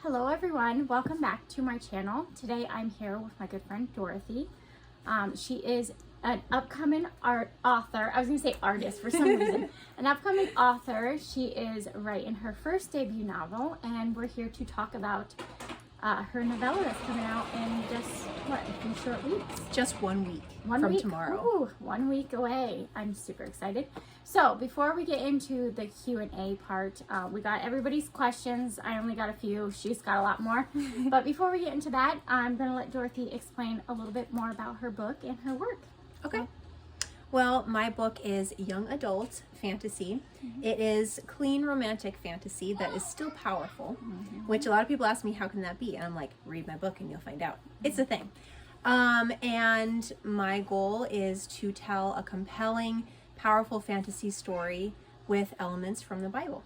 Hello everyone, welcome back to my channel. Today I'm here with my good friend Dorothy. She is an upcoming author. I was going to say artist for some reason. An upcoming author. She is writing her first debut novel, and we're here to talk about her novella that's coming out in just, a few short weeks? Just 1 week from tomorrow. Ooh, 1 week away. I'm super excited. So before we get into the Q&A part, we got everybody's questions. I only got a few. She's got a lot more. But before we get into that, I'm going to let Dorothy explain a little bit more about her book and her work. Okay. Well, my book is young adult fantasy. It is clean romantic fantasy that is still powerful, which a lot of people ask me, how can that be? And I'm like, read my book and you'll find out. It's a thing. And my goal is to tell a compelling, powerful fantasy story with elements from the Bible.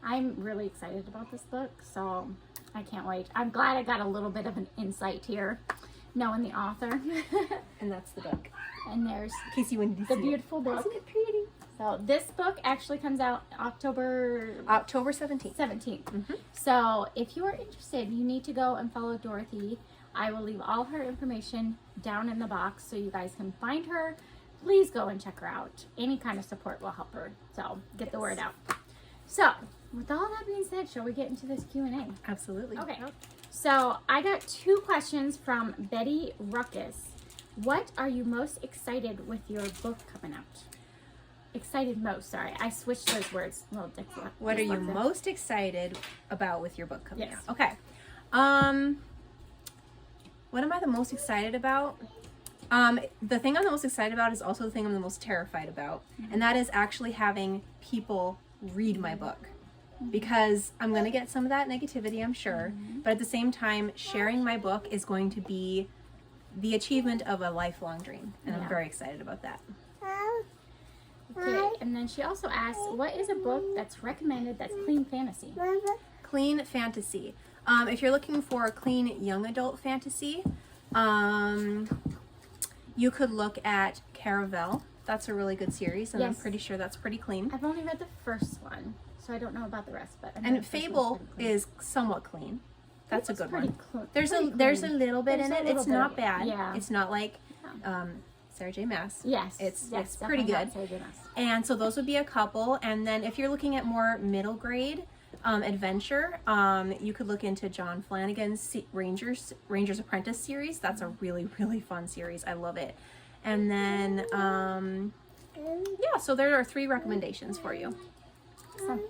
I'm really excited about this book, so I can't wait. I'm glad I got a little bit of an insight here, knowing the author. And that's the book. And there's in case you wouldn't the beautiful book. Isn't it pretty? So this book actually comes out October 17th. 17th. So if you are interested, you need to go and follow Dorothy. I will leave all her information down in the box so you guys can find her. Please go and check her out. Any kind of support will help her. So get the word out. So with all that being said, shall we get into this Q&A? Absolutely. Okay. So I got 2 questions from Betty Ruckus. What are you most excited with your book coming out? Excited most, sorry. I switched those words. What are you most excited about with your book coming Yes. out? Okay. What am I the most excited about? The thing I'm the most excited about is also the thing I'm the most terrified about. And that is actually having people read my book. Because I'm going to get some of that negativity, I'm sure. But at the same time, sharing my book is going to be the achievement of a lifelong dream. And I'm very excited about that. Okay, and then she also asked, what is a book that's recommended that's clean fantasy? Clean fantasy. If you're looking for a clean young adult fantasy, you could look at Caravel. That's a really good series, and I'm pretty sure that's pretty clean. I've only read the first one, so I don't know about the rest. But and Fable is somewhat clean. That's a good one. There's a little bit in it. It's not bad. Yeah. It's not like Sarah J. Maas. Yes. It's pretty good. And so those would be a couple. And then if you're looking at more middle grade adventure, you could look into John Flanagan's Ranger's Apprentice series. That's a really, really fun series. I love it. And then, so there are 3 recommendations for you. Awesome.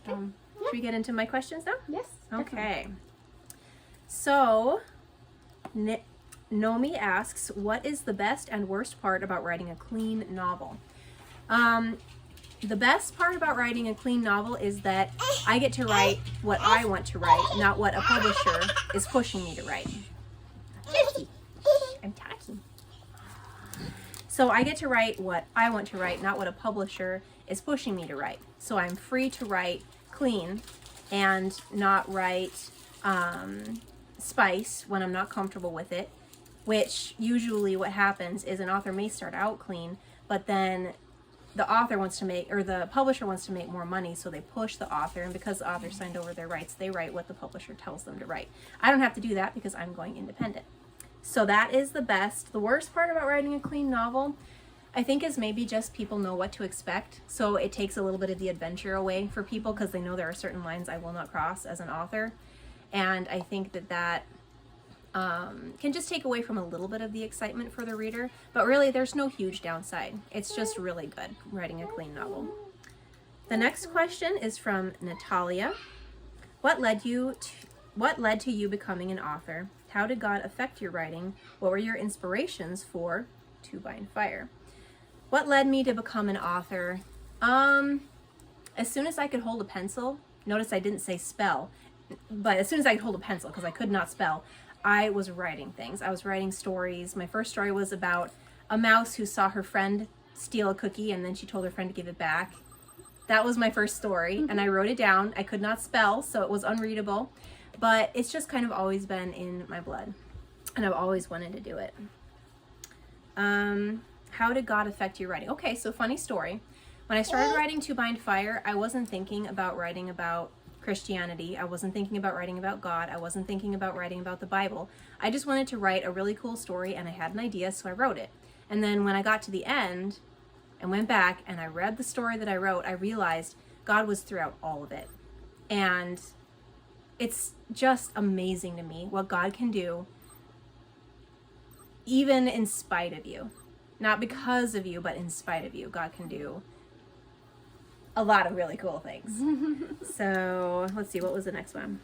Should we get into my questions now? Yes. Okay. So, Nomi asks, what is the best and worst part about writing a clean novel? The best part about writing a clean novel is that I get to write what I want to write, not what a publisher is pushing me to write. I'm talking. So I get to write what I want to write, not what a publisher is pushing me to write. So I'm free to write clean and not write spice when I'm not comfortable with it, which usually what happens is an author may start out clean, but then the author wants to make, or the publisher wants to make more money, so they push the author, and because the author signed over their rights, they write what the publisher tells them to write. I don't have to do that because I'm going independent. So that is the best. The worst part about writing a clean novel, I think, is maybe just people know what to expect. So it takes a little bit of the adventure away for people because they know there are certain lines I will not cross as an author. And I think that can just take away from a little bit of the excitement for the reader. But really, there's no huge downside. It's just really good writing a clean novel. The next question is from Natalia. What led to you becoming an author? How did God affect your writing? What were your inspirations for To Bind Fire? What led me to become an author? As soon as I could hold a pencil, notice I didn't say spell, but as soon as I could hold a pencil, because I could not spell, I was writing things. I was writing stories. My first story was about a mouse who saw her friend steal a cookie and then she told her friend to give it back. That was my first story, and I wrote it down. I could not spell, so it was unreadable, but it's just kind of always been in my blood, and I've always wanted to do it. How did God affect your writing? Okay, so funny story. When I started writing To Bind Fire, I wasn't thinking about writing about Christianity. I wasn't thinking about writing about God. I wasn't thinking about writing about the Bible. I just wanted to write a really cool story, and I had an idea, so I wrote it. And then when I got to the end and went back and I read the story that I wrote, I realized God was throughout all of it. And it's just amazing to me what God can do, even in spite of you. Not because of you, but in spite of you. God can do a lot of really cool things. So let's see, what was the next one?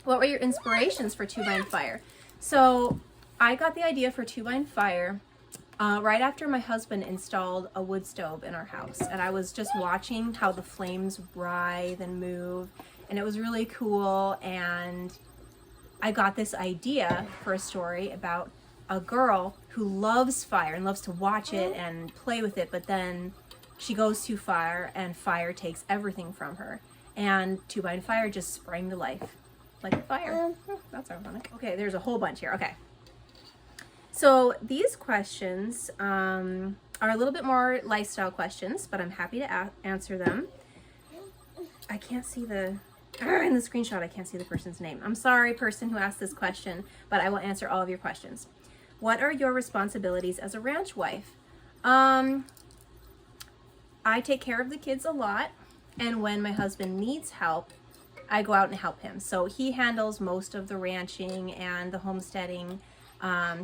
What were your inspirations for 2 by Fire? So I got the idea for 2 by Fire right after my husband installed a wood stove in our house. And I was just watching how the flames writhe and move. And it was really cool. And I got this idea for a story about a girl who loves fire and loves to watch it and play with it, but then she goes too far and fire takes everything from her. And 2 by Fire just sprang to life like a fire. That's ironic. Okay, there's a whole bunch here. Okay. So these questions are a little bit more lifestyle questions, but I'm happy to answer them. I can't see in the screenshot, I can't see the person's name. I'm sorry, person who asked this question, but I will answer all of your questions. What are your responsibilities as a ranch wife? I take care of the kids a lot, and when my husband needs help, I go out and help him. So he handles most of the ranching and the homesteading.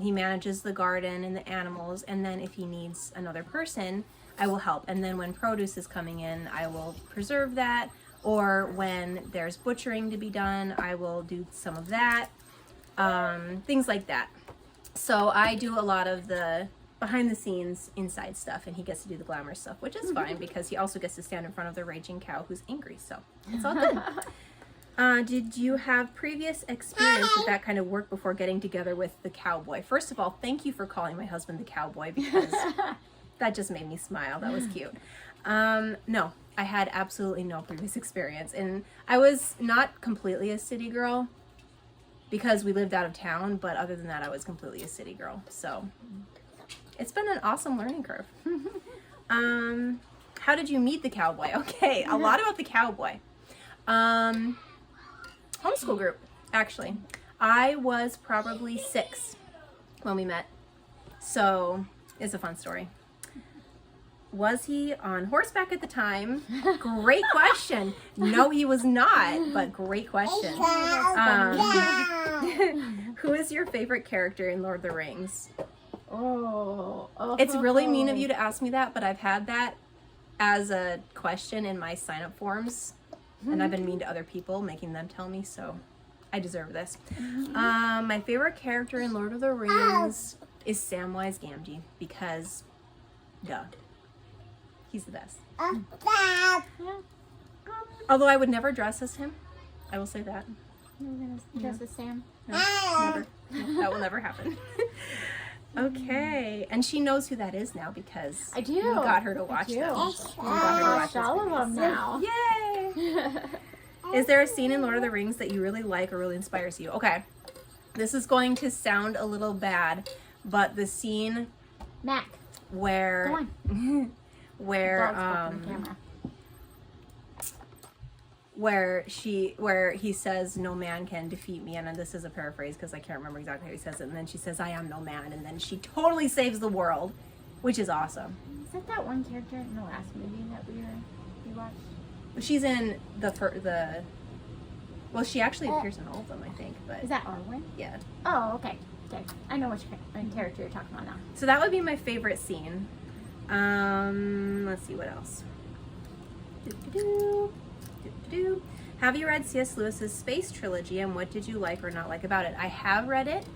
He manages the garden and the animals, and then if he needs another person, I will help. And then when produce is coming in, I will preserve that, or when there's butchering to be done, I will do some of that, things like that. So I do a lot of the behind the scenes inside stuff, and he gets to do the glamorous stuff, which is fine because he also gets to stand in front of the raging cow who's angry, so it's all good. Did you have previous experience with that kind of work before getting together with the cowboy? First of all, thank you for calling my husband the cowboy, because that just made me smile. That was cute. No, I had absolutely no previous experience, and I was not completely a city girl because we lived out of town, but other than that, I was completely a city girl. So it's been an awesome learning curve. How did you meet the cowboy? Okay, a lot about the cowboy. Homeschool group, actually. I was probably 6 when we met, so it's a fun story. Was he on horseback at the time? Great question. No, he was not, but great question. Who is your favorite character in Lord of the Rings? It's really mean of you to ask me that, but I've had that as a question in my sign-up forms, and I've been mean to other people, making them tell me, so I deserve this. My favorite character in Lord of the Rings is Samwise Gamgee, because, duh. He's the best. Although I would never dress as him. I will say that. You're going to dress as Sam? No, never. No, that will never happen. Okay. And she knows who that is now because I do. we got her to watch them. I watched all of them now. Yay! Is there a scene in Lord of the Rings that you really like or really inspires you? Okay. This is going to sound a little bad, but the scene Mac, where... go on. where he says no man can defeat me, and this is a paraphrase because I can't remember exactly how he says it, and then she says I am no man, and then she totally saves the world, which is awesome. Is that one character in the last movie that we watched? She's in well, she actually appears in all of them, I think, but is that Arwen? yeah. Oh, okay. I know which character you're talking about now. So that would be my favorite scene. Let's see what else. Have you read C.S. Lewis's Space Trilogy, and what did you like or not like about it? I have read it.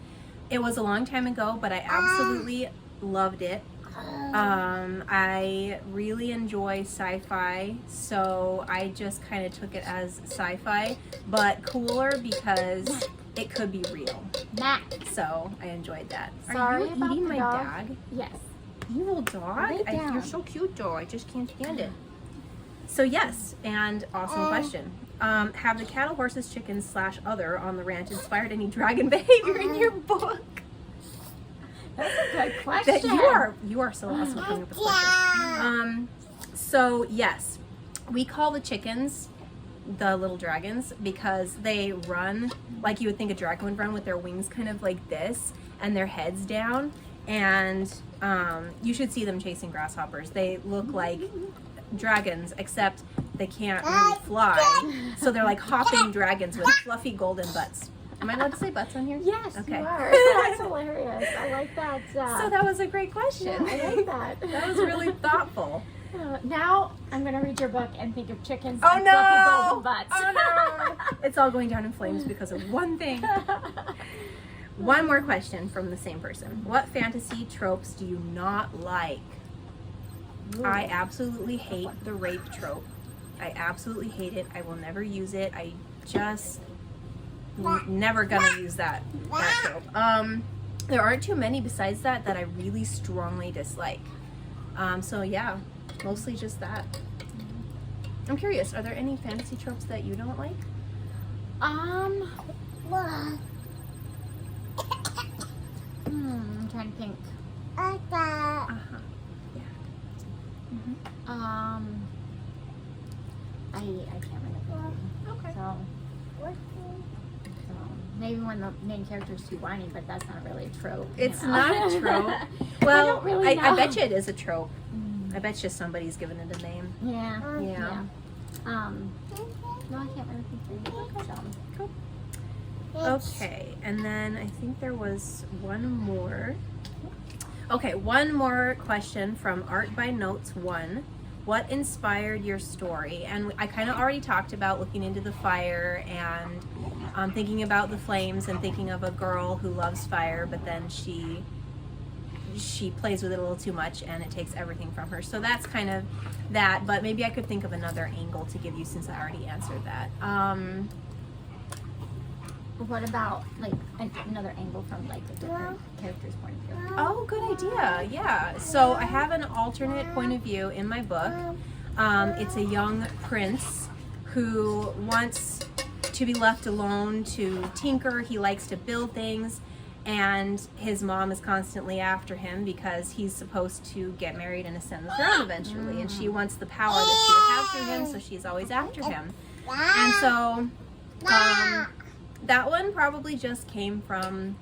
It was a long time ago, but I absolutely loved it. I really enjoy sci-fi, so I just kind of took it as sci-fi, but cooler because it could be real. Mac. So I enjoyed that. Sorry Are you about eating the my dog. bag? Yes. Evil dog? Lay down. You're so cute though. I just can't stand it. So yes, and awesome question. Have the cattle, horses, chickens / other on the ranch inspired any dragon behavior in your book? That's a good question. You are so awesome at coming up with questions. So yes, we call the chickens the little dragons because they run like you would think a dragon would run, with their wings kind of like this and their heads down. And you should see them chasing grasshoppers. They look like dragons, except they can't really fly. So they're like hopping dragons with fluffy golden butts. Am I allowed to say butts on here? Yes, Okay. you are. That's hilarious. I like that. So that was a great question. Yeah, I like that. That was really thoughtful. Now I'm gonna read your book and think of chickens Oh and no! fluffy golden butts. Oh no! It's all going down in flames because of one thing. One more question from the same person. What fantasy tropes do you not like? Ooh. I absolutely hate the rape trope. I absolutely hate it. I will never use it. I just never gonna use that trope. There aren't too many besides that I really strongly dislike. So yeah, mostly just that. I'm curious, are there any fantasy tropes that you don't like? I'm trying to think. Uh-huh. Yeah. I can't remember. Okay. So maybe when the main character is too whiny, but that's not really a trope. It's you know? not a trope. Well, don't really I know. bet you it is a trope. I bet you somebody's given it a name. Yeah. Yeah. No, I can't really think of it. So. Cool. Okay, and then I think there was one more. Okay, one more question from Art by Notes 1. What inspired your story? And I kind of already talked about looking into the fire and thinking about the flames and thinking of a girl who loves fire, but then she plays with it a little too much and it takes everything from her. So that's kind of that, but maybe I could think of another angle to give you since I already answered that. What about like another angle from like a different character's point of view? Oh, good idea. Yeah. So I have an alternate point of view in my book. It's a young prince who wants to be left alone to tinker. He likes to build things, and his mom is constantly after him because he's supposed to get married and ascend the throne eventually, and she wants the power that she would have through him, so she's always after him. And so that one probably just came from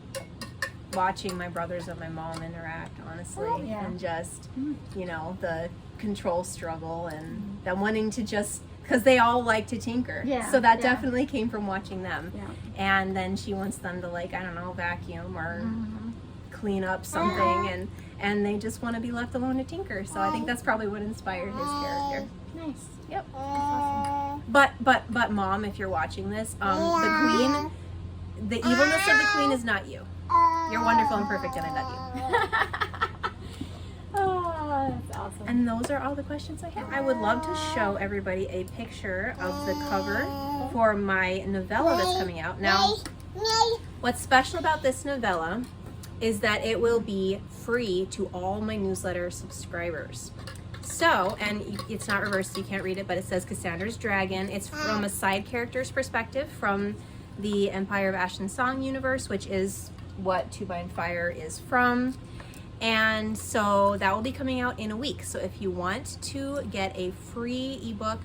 watching my brothers and my mom interact, honestly, Yeah. and just, the control struggle and them wanting to just, because they all like to tinker. Yeah, So that yeah. definitely came from watching them. Yeah. And then she wants them to, like, I don't know, vacuum or clean up something, and they just want to be left alone to tinker. So I think that's probably what inspired his character. Nice. Yep. That's awesome. But mom, if you're watching this, the queen, the evilness of the queen is not you. You're wonderful and perfect, and I love you. Oh, that's awesome. And those are all the questions I have. I would love to show everybody a picture of the cover for my novella that's coming out. Now, what's special about this novella is that it will be free to all my newsletter subscribers. So, and it's not reversed, so you can't read it, but it says Cassandra's Dragon. It's from a side character's perspective from the Empire of Ash and Song universe, which is what Two by Fire is from. And so that will be coming out in a week. So if you want to get a free ebook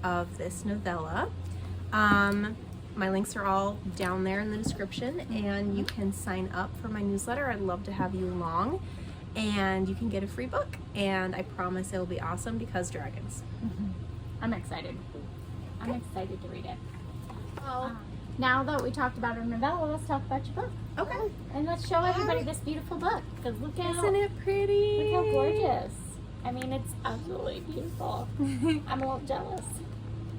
of this novella, my links are all down there in the description, and you can sign up for my newsletter. I'd love to have you along, and you can get a free book, and I promise it will be awesome because dragons. I'm excited. I'm excited to read it. Now that we talked about our novella, let's talk about your book. Okay. And let's show everybody this beautiful book. Because look how, Isn't it pretty? look how gorgeous. I mean, it's absolutely beautiful. I'm a little jealous.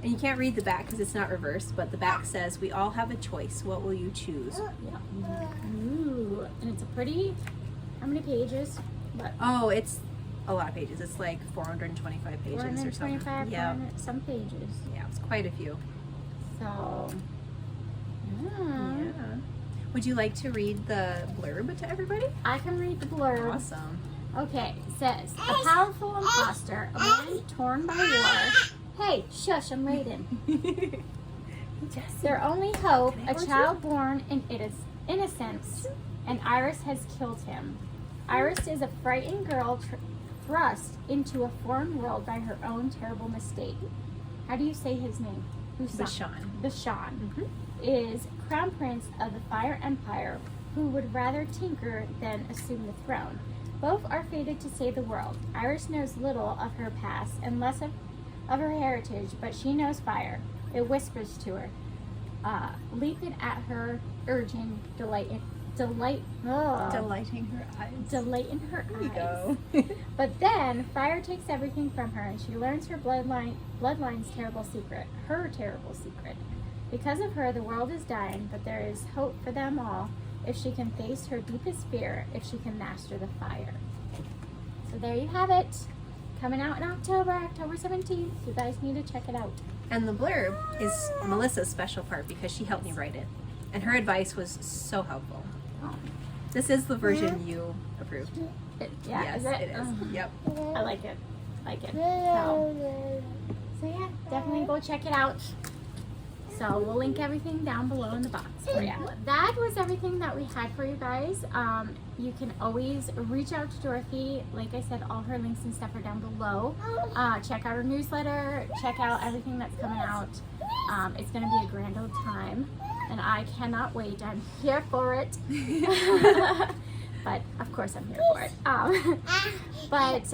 And you can't read the back because it's not reversed, but the back says, "We all have a choice. What will you choose?" Yeah. Ooh. And it's a pretty, how many pages? But Oh, it's a lot of pages. It's like 425 pages or something. 425, Yeah. 400 some pages. Yeah, it's quite a few. So, Yeah. Would you like to read the blurb to everybody? I can read the blurb. Awesome. Okay, it says, a powerful imposter, a man torn by war. Hey, shush, I'm reading. Their only hope, a child born in innocence, and Iris has killed him. Iris is a frightened girl thrust into a foreign world by her own terrible mistake. How do you say his name? Bashan is crown prince of the Fire Empire, who would rather tinker than assume the throne. Both are fated to save the world. Iris knows little of her past and less of her heritage, but she knows fire. It whispers to her, leaping at her, urging, delighting her eyes. Go. But then fire takes everything from her, and she learns her bloodline's terrible secret, her terrible secret. Because of her, the world is dying, but there is hope for them all if she can face her deepest fear, if she can master the fire. So there you have it. Coming out in October 17th. You guys need to check it out. And the blurb is Melissa's special part because she helped me write it. And her advice was so helpful. This is the version you approved. Yes, it is. Yep. I like it. So yeah, definitely go check it out. So we'll link everything down below in the box for you. That was everything that we had for you guys. You can always reach out to Dorothy. Like I said, all her links and stuff are down below. Check out her newsletter. Check out everything that's coming out. It's going to be a grand old time, and I cannot wait. I'm here for it. But of course I'm here for it. But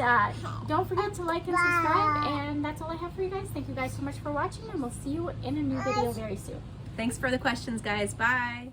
don't forget to like and subscribe, and that's all I have for you guys. Thank you guys so much for watching, and we'll see you in a new video very soon. Thanks for the questions, guys. Bye.